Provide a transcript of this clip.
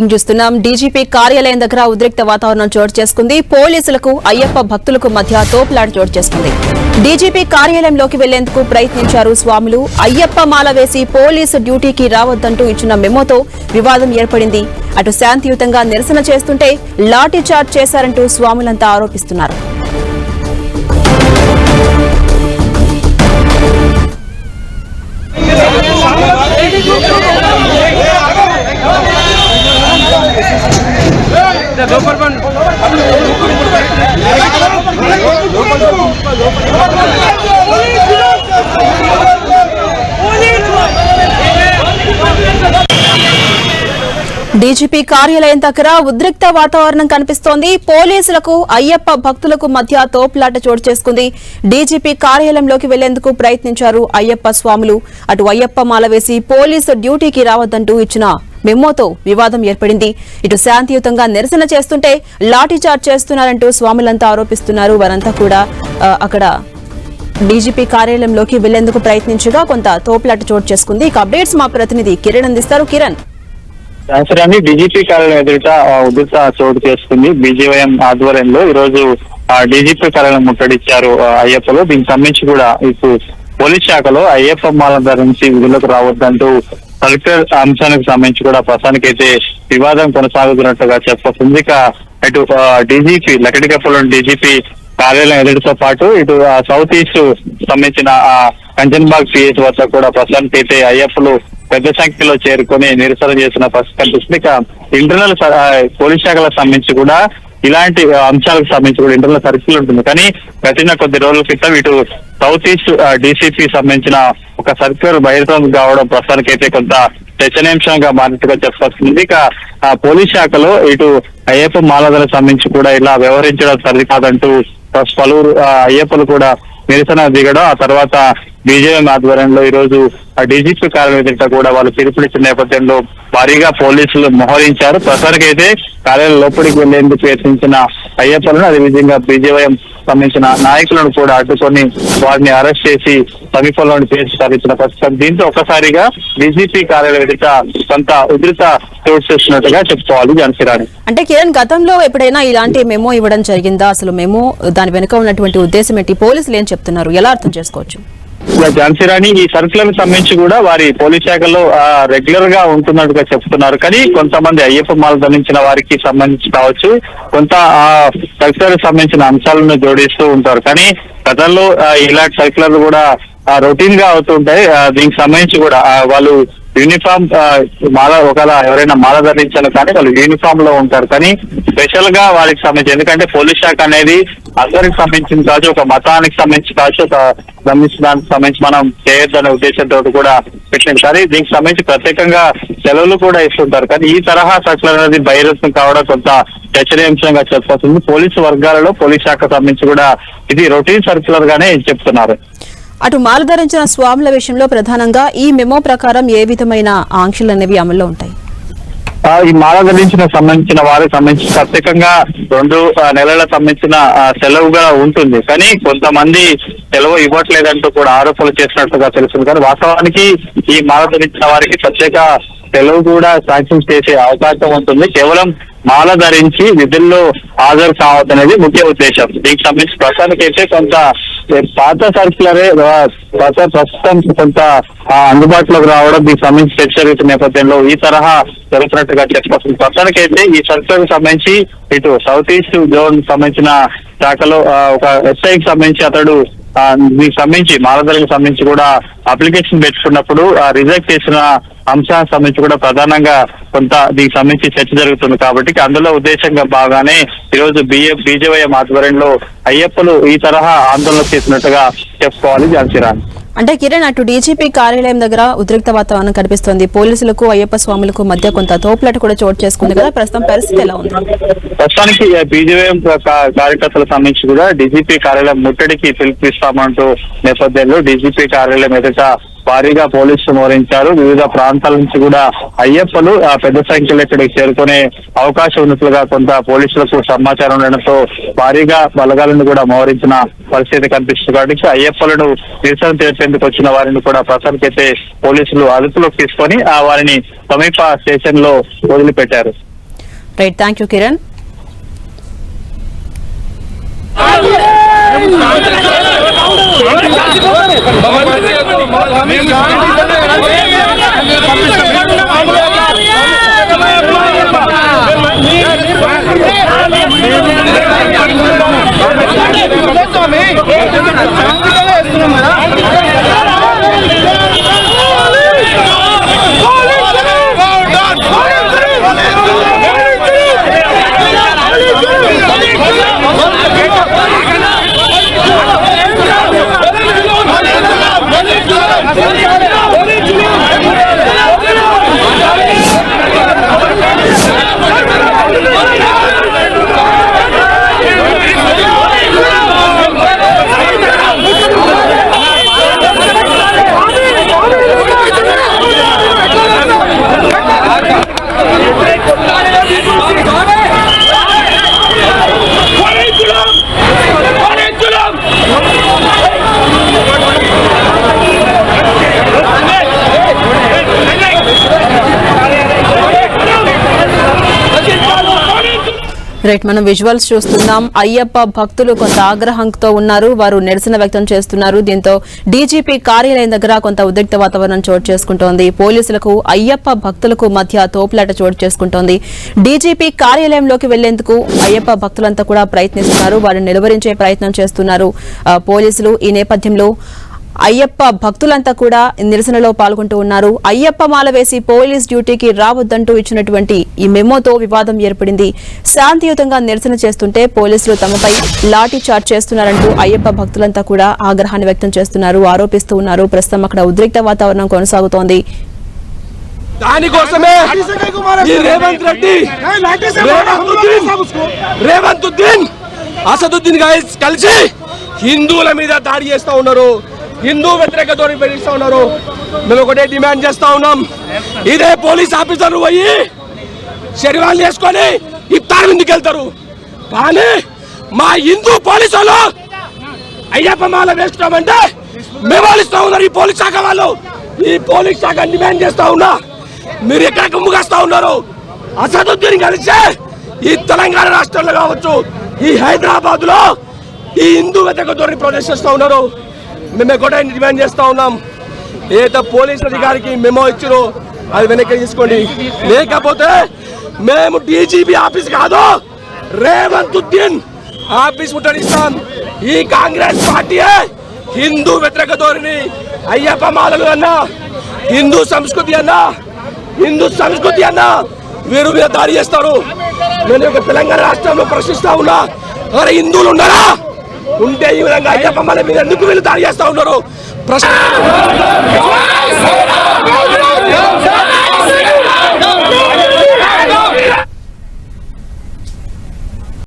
చూస్తున్నాం. డీజీపీ కార్యాలయం దగ్గర ఉద్రిక్త వాతావరణం చోటు చేసుకుంది. పోలీసులకు అయ్యప్ప భక్తులకు మధ్య తోపులాట చోటు చేసుకుంది. డీజీపీ కార్యాలయంలోకి వెళ్లేందుకు ప్రయత్నించారు స్వాములు. అయ్యప్ప మాల వేసి పోలీసు డ్యూటీకి రావద్దంటూ ఇచ్చిన మెమోతో వివాదం ఏర్పడింది. అటు శాంతియుతంగా నిరసన చేస్తుంటే లాఠీ చార్జ్ చేశారంటూ స్వాములంతా ఆరోపిస్తున్నారు. డీజీపీ కార్యాలయం దగ్గర ఉద్రిక్త వాతావరణం కనిపిస్తోంది. పోలీసులకు అయ్యప్ప భక్తులకు మధ్య తోపులాట చోటు చేసుకుంది. డీజీపీ కార్యాలయంలోకి వెళ్లేందుకు ప్రయత్నించారు అయ్యప్ప స్వాములు. అటు అయ్యప్ప మాల వేసి పోలీసు డ్యూటీకి రావద్దంటూ ఇచ్చిన మెమోతో వివాదం ఏర్పడింది. ఇటు శాంతియుతంగా నిరసన చేస్తుంటే లాఠీ చార్జ్ చేస్తున్నారంటూ స్వాములంతా ఆరోపిస్తున్నారు. వారంతా కూడా అక్కడ డీజీపీ కార్యాలయంలోకి వెళ్లేందుకు ప్రయత్నించగా కొంత తోపులాట చోటు చేసుకుంది. ఇక అప్డేట్స్ మా ప్రతినిధి కిరణ్ అందిస్తారు. కిరణ్, సంవత్సరాన్ని డీజీపీ కార్యాలయం ఎదుట ఉద్రిక్త చోటు చేసుకుంది. బీజేవైఎం ఆధ్వర్యంలో ఈ రోజు డీజీపీ కార్యాలయం ముట్టడిచ్చారు అయ్యప్పలు. దీనికి సంబంధించి కూడా ఇప్పుడు పోలీస్ శాఖలో అయ్యప్ప మాల ధరించి విధులకు రావద్దంటూ కలెక్టర్ అంశానికి సంబంధించి కూడా ప్రస్తుతానికైతే వివాదం కొనసాగుతున్నట్టుగా చెప్పొస్తుంది. ఇక ఇటు డీజీపీ లకడికప్పలోని డీజీపీ కార్యాలయం ఎదుటితో పాటు ఇటు సౌత్ ఈస్ట్ సంబంధించిన కంచన్బాగ్ పిఎస్ వద్ద కూడా ప్రస్తుతానికైతే అయ్యప్పలు పెద్ద సంఖ్యలో చేరుకొని నిరసన చేసిన పరిస్థితి కనిపిస్తుంది. ఇక ఇంటర్నల్ పోలీస్ శాఖలకు సంబంధించి కూడా ఇలాంటి అంశాలకు సంబంధించి కూడా ఇంటర్నల్ సర్కిల్ ఉంటుంది. కానీ గతిన కొద్ది రోజుల క్రితం ఇటు సౌత్ ఈస్ట్ డీసీపీ సంబంధించిన ఒక సర్క్యులర్ బహిర్గతం కావడం ప్రస్తుతానికైతే కొంత చర్చనీయాంశంగా మారినట్టుగా చెప్పొస్తుంది. ఇక పోలీస్ శాఖలో ఇటు అయ్యప్ప మాలలకు సంబంధించి కూడా ఇలా వ్యవహరించడం సరికాదంటూ పలువురు అయ్యప్పలు కూడా నిరసన దిగడం, ఆ తర్వాత బీజేపీ ఆధ్వర్యంలో ఈ రోజు డీజీపీ కార్యాలయం ఎదుట కూడా వాళ్ళు పిలుపునిచ్చిన నేపథ్యంలో భారీగా పోలీసులు మోహరించారు. ప్రస్తుతానికైతే కార్యాలయం లోపలికి వెళ్లేందుకు ప్రయత్నించిన అయ్యప్పలను అదేవిధంగా బీజేపీ సంబంధించిన నాయకులను కూడా అడ్డుకొని వారిని అరెస్ట్ చేసి సమీపంలోని పేర్చి తరలించిన పరిస్థితి. దీంతో ఒక్కసారిగా డీజీపీ కార్యాలయం ఎదుట కొంత ఉధృత చోటు చేస్తున్నట్టుగా చెప్పుకోవాలి. ఝాన్సీరాణి, అంటే కిరణ్, గతంలో ఎప్పుడైనా ఇలాంటి మెమో ఇవ్వడం జరిగిందా? అసలు మెమో దాని వెనుక ఉన్నటువంటి ఉద్దేశం ఏంటి? పోలీసులు ఏం చెప్తున్నారు? ఎలా అర్థం చేసుకోవచ్చు? ఝాన్సీరాణి, ఈ సర్కులకు సంబంధించి కూడా వారి పోలీస్ శాఖలో రెగ్యులర్ గా ఉంటున్నట్టుగా చెప్తున్నారు. కానీ కొంతమంది అయ్యప్ప మాల ధరించిన వారికి సంబంధించి కావచ్చు, కొంత సర్కులకు సంబంధించిన అంశాలను జోడిస్తూ ఉంటారు. కానీ గతంలో ఇలాంటి సర్కులర్లు కూడా రొటీన్ గా అవుతుంటాయి. దీనికి సంబంధించి కూడా వాళ్ళు యూనిఫామ్ మాల ఒకవేళ ఎవరైనా మాల ధరించాలి కానీ వాళ్ళు యూనిఫామ్ లో ఉంటారు. కానీ స్పెషల్ గా వాళ్ళకి సంబంధించి, ఎందుకంటే పోలీస్ శాఖ అనేది అందరికి సంబంధించింది కావచ్చు, ఒక మతానికి సంబంధించి కావచ్చు, ఒక దానికి సంబంధించి మనం చేయొద్దనే ఉద్దేశంతో కూడా పెట్టింది. కానీ దీనికి సంబంధించి ప్రత్యేకంగా సెలవులు కూడా ఇస్తుంటారు. కానీ ఈ తరహా సర్కులర్ అనేది బహిర్గతం కావడం కొంత చర్చనీయాంశంగా చెప్పొస్తుంది. పోలీసు వర్గాలలో పోలీస్ శాఖ సంబంధించి కూడా ఇది రొటీన్ సర్కులర్ గానే చెప్తున్నారు. అటు మాల ధరించిన స్వాముల విషయంలో ప్రధానంగా ఈ మెమో ప్రకారం ఏ విధమైన ఆంక్షలు అనేవి అమల్లో ఉంటాయి? ఈ మాల సంబంధించిన వారికి సంబంధించి ప్రత్యేకంగా 2 నెలల సంబంధించిన సెలవుగా ఉంటుంది. కానీ కొంతమంది సెలవు ఇవ్వట్లేదంటూ కూడా ఆరోపణలు చేసినట్టుగా తెలుస్తుంది. కానీ వాస్తవానికి ఈ మాల ధరించిన వారికి ప్రత్యేక సెలవు కూడా శాంక్షన్ చేసే అవకాశం ఉంటుంది. కేవలం మాల ధరించి విధుల్లో హాజరు కావద్దనేది ముఖ్య ఉద్దేశం. దీనికి సంబంధించి ప్రస్తుతానికైతే కొంత పాత సర్కులరే ప్రస్తుతం కొంత అందుబాటులోకి రావడం, దీనికి సంబంధించి చర్చ జరుగుతున్న నేపథ్యంలో ఈ తరహా జరుగుతున్నట్టుగా చెప్పొస్తుంది. ప్రస్తుతానికైతే ఈ సర్కులర్ సంబంధించి ఇటు సౌత్ ఈస్ట్ జోన్ సంబంధించిన శాఖలో ఒక ఎస్ఐకి సంబంధించి అతడు దీనికి సంబంధించి మాలధరకు సంబంధించి కూడా అప్లికేషన్ పెట్టుకున్నప్పుడు రిజెక్ట్ చేసిన అంశానికి సంబంధించి కూడా ప్రధానంగా కొంత దీనికి సంబంధించి చర్చ జరుగుతుంది. కాబట్టి అందులో ఉద్దేశంగా బాగానే ఈరోజు బీజేవైఎం ఆధ్వర్యంలో అయ్యప్పలు ఈ తరహా ఆందోళన చేసినట్టుగా చెప్పుకోవాలి. ఝాన్సీరాణి, అంటే కిరణ్, అటు డీజీపీ కార్యాలయం దగ్గర ఉద్రిక్త వాతావరణం కనిపిస్తోంది. పోలీసులకు అయ్యప్ప స్వాములకు మధ్య కొంత తోపులాట కూడా చోటు చేసుకుంది కదా, ప్రస్తుతం పరిస్థితి ఎలా ఉంది? ప్రస్తుతానికి బీజేవైఎం కార్యకర్తలకు సంబంధించి కూడా డీజీపీ కార్యాలయం ముట్టడికి పిలుపునిస్తామంటూ నేపథ్యంలో డీజీపీ కార్యాలయం ఎదుట భారీగా పోలీసులు మోహరించారు. వివిధ ప్రాంతాల నుంచి కూడా అయ్యప్పలు పెద్ద సంఖ్యలో ఇక్కడికి చేరుకునే అవకాశం ఉన్నట్లుగా కొంత పోలీసులకు సమాచారం ఉండడంతో భారీగా బలగాలను కూడా మోహరించిన పరిస్థితి కనిపిస్తుంది. కాబట్టి అయ్యప్పలను నిరసన చేసేందుకు వచ్చిన వారిని కూడా ప్రస్తుతానికైతే పోలీసులు అదుపులోకి తీసుకొని వారిని సమీప స్టేషన్ లో వదిలిపెట్టారు. Right, thank you Kiran. Right, మనం విజువల్స్ చూస్తున్నాం. అయ్యప్ప భక్తులు కొంత ఆగ్రహంతో ఉన్నారు, వారు నిరసన వ్యక్తం చేస్తున్నారు. దీంతో డీజీపీ కార్యాలయం దగ్గర కొంత ఉద్రిక్త వాతావరణం చోటు చేసుకుంటోంది. పోలీసులకు అయ్యప్ప భక్తులకు మధ్య తోపులాట చోటు చేసుకుంటోంది. డీజీపీ కార్యాలయంలోకి వెళ్లేందుకు అయ్యప్ప భక్తులంతా కూడా ప్రయత్నిస్తున్నారు, వారిని నిలువరించే ప్రయత్నం చేస్తున్నారు పోలీసులు. ఈ నేపథ్యంలో అయ్యప్ప భక్తులంతా కూడా నిరసనలో పాల్గొంటూ ఉన్నారు. అయ్యప్ప మాల వేసి పోలీస్ డ్యూటీకి రావద్దంటూ ఇచ్చినటువంటి ఈ మెమోతో వివాదం ఏర్పడింది. శాంతియుతంగా నిరసన చేస్తుంటే పోలీసులు తమపై లాఠీ చార్జ్ చేస్తున్నారంటూ అయ్యప్ప భక్తులంతా కూడా ఆగ్రహాన్ని వ్యక్తం చేస్తున్నారు, ఆరోపిస్తూ ఉన్నారు. ప్రస్తుతం అక్కడ ఉద్రిక్త వాతావరణం కొనసాగుతోంది. దానికోసమే రేవంతుద్దీన్ అసదుద్దీన్ కలిసి హిందువుల మీద దాడి చేస్తా ఉన్నారు, హిందూ వ్యతిరేక ధోరణి పెరిగిస్తా ఉన్నారు. మేము ఒకటే డిమాండ్ చేస్తా ఉన్నాం, ఇదే పోలీస్ ఆఫీసర్లు పోయి శరీరాలు వేసుకొని ఇఫ్తార్ ముందుకు వెళ్తారు, కానీ మా హిందూ పోలీసు వాళ్ళు అయ్యప్ప మాల వేసుకోమంటే మేము ఇస్తా ఉన్నారు. ఈ పోలీస్ శాఖ వాళ్ళు, ఈ పోలీస్ శాఖ డిమాండ్ చేస్తా ఉన్నా, మీరు ఎక్కడ కుమ్ముకేస్తా ఉన్నారు? అసదుద్దీన్ కలిసి ఈ తెలంగాణ రాష్ట్రంలో కావచ్చు, ఈ హైదరాబాద్ లో ఈ హిందూ వ్యతిరేక ధోరణి ప్రదర్శిస్తూ ఉన్నారు. మేము కూడా డిమాండ్ చేస్తా ఉన్నాం, ఏదో పోలీస్ అధికారికి మెమో ఇచ్చారో అది వెనక్కి తీసుకోండి, లేకపోతే మేము డీజీపీ ఆఫీస్ కాదు రేవంతుద్దీన్ ఆఫీస్ ముట్టడిస్తాం. ఈ కాంగ్రెస్ పార్టీ హిందూ వ్యతిరేక ధోరణి, అయ్యప్ప మాలలు అన్నా, హిందూ సంస్కృతి అన్నా వీరు మీద దాడి చేస్తారు. నేను తెలంగాణ రాష్ట్రంలో ప్రశ్నిస్తా ఉన్నా, అరే హిందువులు ఉన్నారా? ఉంటే ఈ విధంగా అయ్యప్ప మాల మీద ఎందుకు వీళ్ళు దాడి చేస్తా ఉన్నారు? ప్రశ్న